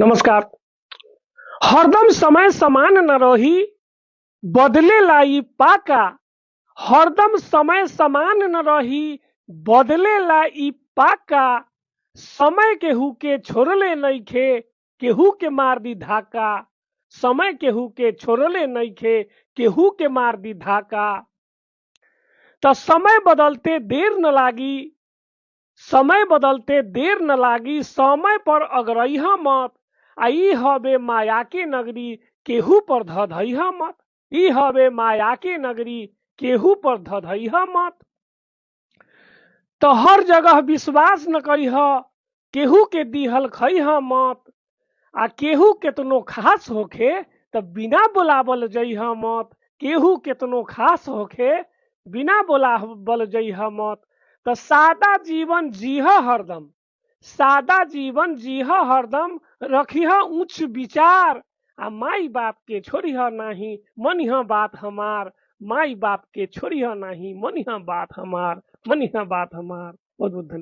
नमस्कार। हरदम समय समान न रही, बदले लाई पाका। हरदम समय समान न रही, बदले लाई पाका। समय केहू के छोड़ले नइखे, केहू के मार दी धाका। समय केहू के छोड़ले नइखे, केहू के मार दी धाका। तो समय बदलते देर न लागी, समय बदलते देर न लागी। समय पर अगरइहा मत। आई हवे माया के नगरी, केहू पर धधइहा मत। ई हवे माया के नगरी, केहू पर धधइहा मत। तो हर जगह विश्वास न करिह, केहू के दिहल खइहा मत। आ केहू केतनो खास होखे तो बिना बुलावल जइहा मत। केहू केतनो खास होखे बिना बुलावल जइहा मत। तो सादा जीवन जीह हरदम, सादा जीवन जीह हरदम। रखिह उच्च विचार, आ माई बाप के छोड़िह नाही, मनिह बात हमार। माई बाप के छोड़िह नाही, मनिह बात हमार, मनिह बात हमार। बहुत बहुत धन्यवाद।